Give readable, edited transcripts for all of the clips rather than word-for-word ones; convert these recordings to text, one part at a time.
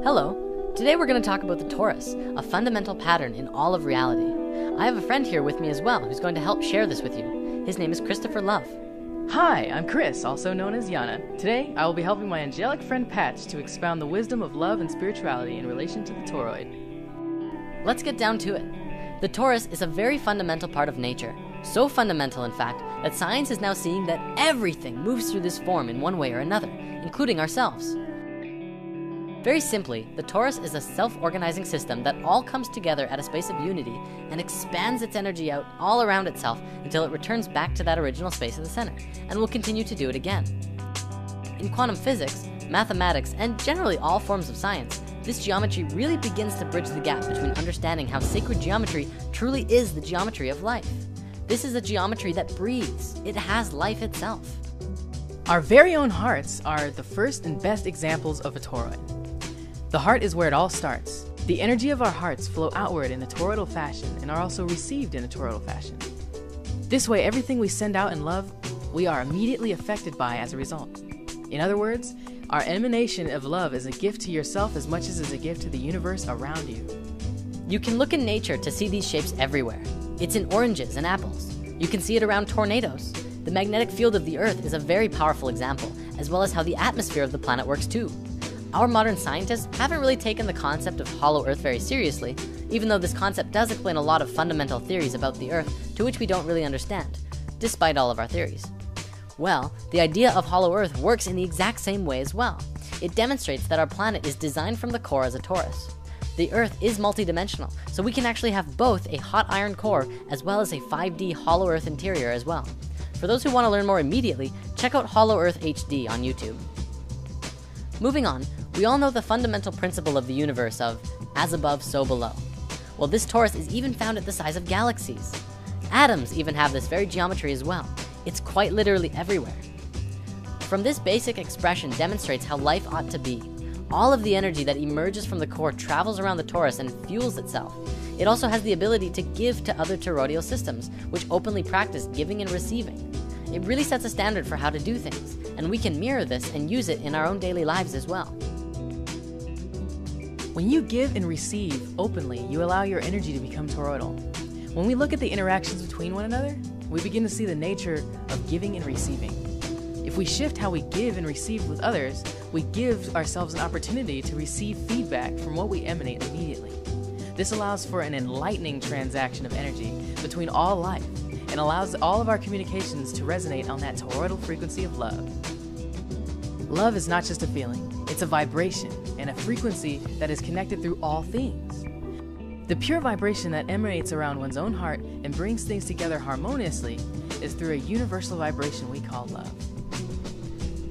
Hello, today we're going to talk about the torus, a fundamental pattern in all of reality. I have a friend here with me as well who's going to help share this with you. His name is Christopher Love. Hi, I'm Chris, also known as Yana. Today, I will be helping my angelic friend Patch to expound the wisdom of love and spirituality in relation to the toroid. Let's get down to it. The torus is a very fundamental part of nature. So fundamental, in fact, that science is now seeing that everything moves through this form in one way or another, including ourselves. Very simply, the torus is a self-organizing system that all comes together at a space of unity and expands its energy out all around itself until it returns back to that original space in the center, and will continue to do it again. In quantum physics, mathematics, and generally all forms of science, this geometry really begins to bridge the gap between understanding how sacred geometry truly is the geometry of life. This is a geometry that breathes. It has life itself. Our very own hearts are the first and best examples of a toroid. The heart is where it all starts. The energy of our hearts flow outward in a toroidal fashion and are also received in a toroidal fashion. This way, everything we send out in love, we are immediately affected by as a result. In other words, our emanation of love is a gift to yourself as much as it's a gift to the universe around you. You can look in nature to see these shapes everywhere. It's in oranges and apples. You can see it around tornadoes. The magnetic field of the Earth is a very powerful example, as well as how the atmosphere of the planet works too. Our modern scientists haven't really taken the concept of hollow Earth very seriously, even though this concept does explain a lot of fundamental theories about the Earth to which we don't really understand, despite all of our theories. Well, the idea of hollow Earth works in the exact same way as well. It demonstrates that our planet is designed from the core as a torus. The Earth is multidimensional, so we can actually have both a hot iron core as well as a 5D hollow Earth interior as well. For those who want to learn more immediately, check out Hollow Earth HD on YouTube. Moving on, we all know the fundamental principle of the universe of as above, so below. Well, this torus is even found at the size of galaxies. Atoms even have this very geometry as well. It's quite literally everywhere. From this basic expression demonstrates how life ought to be. All of the energy that emerges from the core travels around the torus and fuels itself. It also has the ability to give to other toroidal systems, which openly practice giving and receiving. It really sets a standard for how to do things, and we can mirror this and use it in our own daily lives as well. When you give and receive openly, you allow your energy to become toroidal. When we look at the interactions between one another, we begin to see the nature of giving and receiving. If we shift how we give and receive with others, we give ourselves an opportunity to receive feedback from what we emanate immediately. This allows for an enlightening transaction of energy between all life and allows all of our communications to resonate on that toroidal frequency of love. Love is not just a feeling, it's a vibration and a frequency that is connected through all things. The pure vibration that emanates around one's own heart and brings things together harmoniously is through a universal vibration we call love.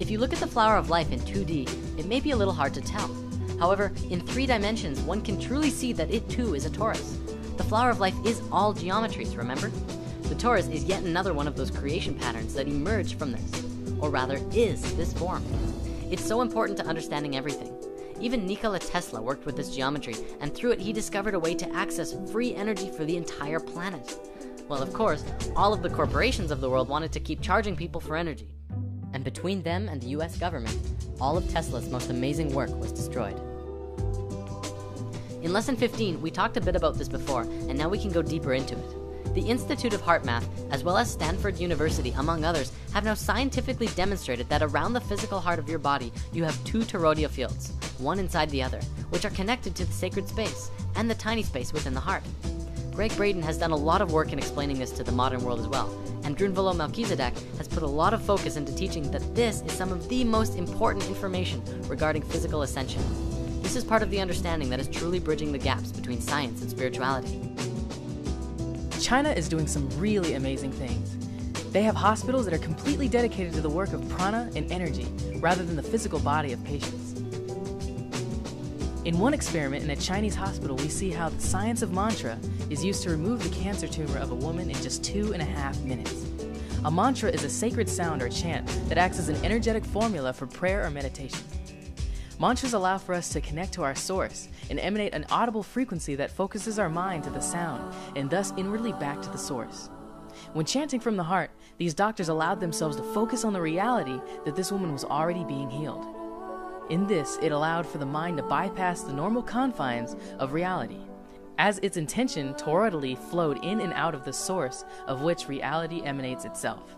If you look at the flower of life in 2D, it may be a little hard to tell. However, in 3 dimensions, one can truly see that it too is a torus. The flower of life is all geometries, remember? The torus is yet another one of those creation patterns that emerged from this, or rather is this form. It's so important to understanding everything. Even Nikola Tesla worked with this geometry, and through it he discovered a way to access free energy for the entire planet. Well, of course, all of the corporations of the world wanted to keep charging people for energy. And between them and the US government, all of Tesla's most amazing work was destroyed. In lesson 15, we talked a bit about this before, and now we can go deeper into it. The Institute of Heart Math, as well as Stanford University, among others, have now scientifically demonstrated that around the physical heart of your body, you have 2 toroidal fields, one inside the other, which are connected to the sacred space and the tiny space within the heart. Greg Braden has done a lot of work in explaining this to the modern world as well, and Drunvalo Melchizedek has put a lot of focus into teaching that this is some of the most important information regarding physical ascension. This is part of the understanding that is truly bridging the gaps between science and spirituality. China is doing some really amazing things. They have hospitals that are completely dedicated to the work of prana and energy, rather than the physical body of patients. In one experiment in a Chinese hospital, we see how the science of mantra is used to remove the cancer tumor of a woman in just 2.5 minutes. A mantra is a sacred sound or chant that acts as an energetic formula for prayer or meditation. Mantras allow for us to connect to our source and emanate an audible frequency that focuses our mind to the sound and thus inwardly back to the source. When chanting from the heart, these doctors allowed themselves to focus on the reality that this woman was already being healed. In this, it allowed for the mind to bypass the normal confines of reality, as its intention toroidally flowed in and out of the source of which reality emanates itself.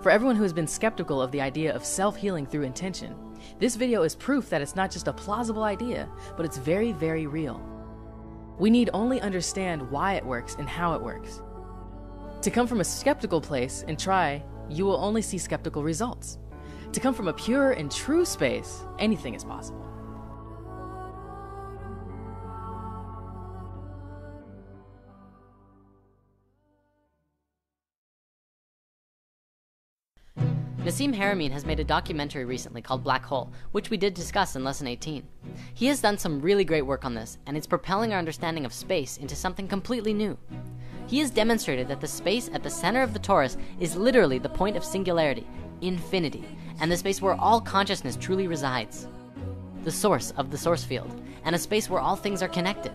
For everyone who has been skeptical of the idea of self-healing through intention, this video is proof that it's not just a plausible idea, but it's very, very real. We need only understand why it works and how it works. To come from a skeptical place and try, you will only see skeptical results. To come from a pure and true space, anything is possible. Nassim Haramein has made a documentary recently called Black Hole, which we did discuss in Lesson 18. He has done some really great work on this, and it's propelling our understanding of space into something completely new. He has demonstrated that the space at the center of the torus is literally the point of singularity, infinity, and the space where all consciousness truly resides. The source of the source field, and a space where all things are connected.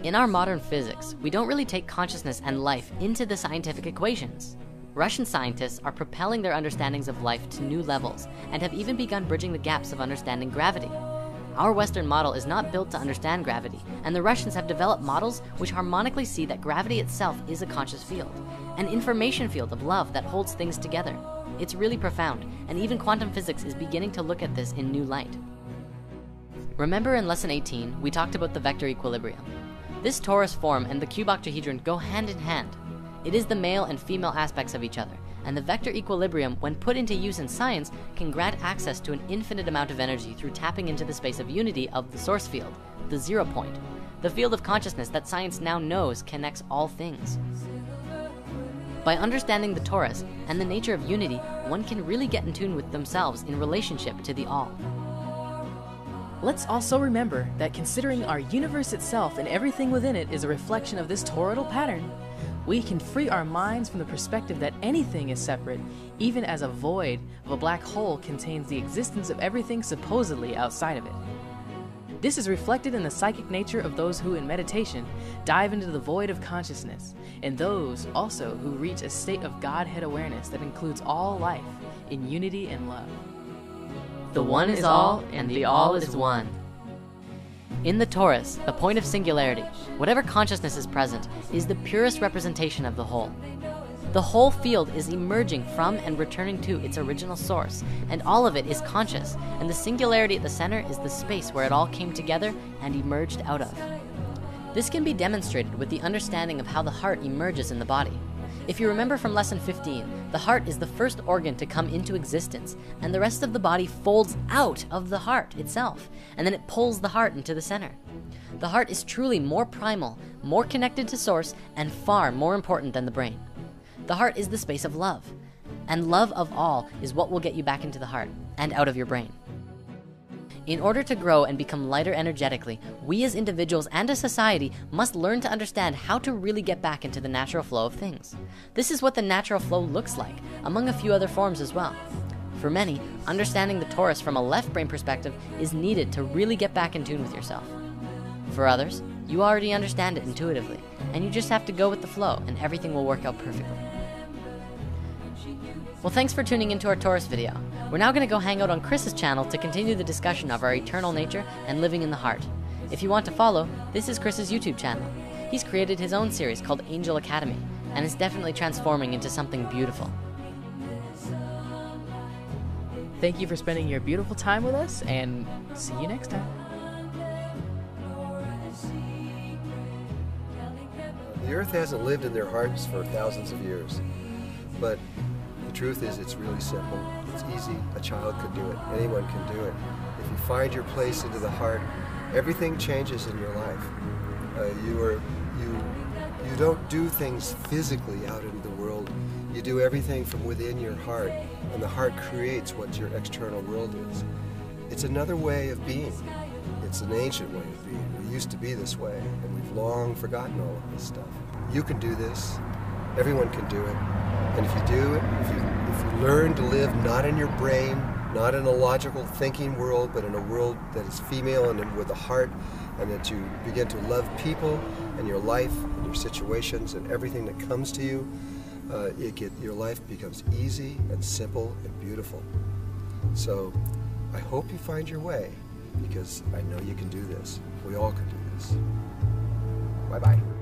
In our modern physics, we don't really take consciousness and life into the scientific equations. Russian scientists are propelling their understandings of life to new levels and have even begun bridging the gaps of understanding gravity. Our Western model is not built to understand gravity, and the Russians have developed models which harmonically see that gravity itself is a conscious field, an information field of love that holds things together. It's really profound, and even quantum physics is beginning to look at this in new light. Remember in Lesson 18, we talked about the vector equilibrium. This torus form and the cube octahedron go hand in hand. It is the male and female aspects of each other, and the vector equilibrium, when put into use in science, can grant access to an infinite amount of energy through tapping into the space of unity of the source field, the 0 point, the field of consciousness that science now knows connects all things. By understanding the torus and the nature of unity, one can really get in tune with themselves in relationship to the all. Let's also remember that considering our universe itself and everything within it is a reflection of this toroidal pattern, we can free our minds from the perspective that anything is separate, even as a void of a black hole contains the existence of everything supposedly outside of it. This is reflected in the psychic nature of those who in meditation dive into the void of consciousness, and those also who reach a state of Godhead awareness that includes all life in unity and love. The one is all, and the all is one. In the torus, the point of singularity, whatever consciousness is present, is the purest representation of the whole. The whole field is emerging from and returning to its original source, and all of it is conscious, and the singularity at the center is the space where it all came together and emerged out of. This can be demonstrated with the understanding of how the heart emerges in the body. If you remember from Lesson 15, the heart is the first organ to come into existence, and the rest of the body folds out of the heart itself, and then it pulls the heart into the center. The heart is truly more primal, more connected to source, and far more important than the brain. The heart is the space of love, and love of all is what will get you back into the heart and out of your brain. In order to grow and become lighter energetically, we as individuals and as society must learn to understand how to really get back into the natural flow of things. This is what the natural flow looks like, among a few other forms as well. For many, understanding the torus from a left brain perspective is needed to really get back in tune with yourself. For others, you already understand it intuitively, and you just have to go with the flow and everything will work out perfectly. Well, thanks for tuning into our Torus video. We're now gonna go hang out on Chris's channel to continue the discussion of our eternal nature and living in the heart. If you want to follow, this is Chris's YouTube channel. He's created his own series called Angel Academy, and it's definitely transforming into something beautiful. Thank you for spending your beautiful time with us, and see you next time. The earth hasn't lived in their hearts for thousands of years, but the truth is it's really simple. It's easy. A child could do it. Anyone can do it. If you find your place into the heart, everything changes in your life. You don't do things physically out into the world. You do everything from within your heart, and the heart creates what your external world is. It's another way of being. It's an ancient way of being. We used to be this way, and we've long forgotten all of this stuff. You can do this. Everyone can do it. And if you do it, if you learn to live not in your brain, not in a logical thinking world, but in a world that is female and with a heart, and that you begin to love people and your life and your situations and everything that comes to you, your life becomes easy and simple and beautiful. So I hope you find your way, because I know you can do this. We all can do this. Bye-bye.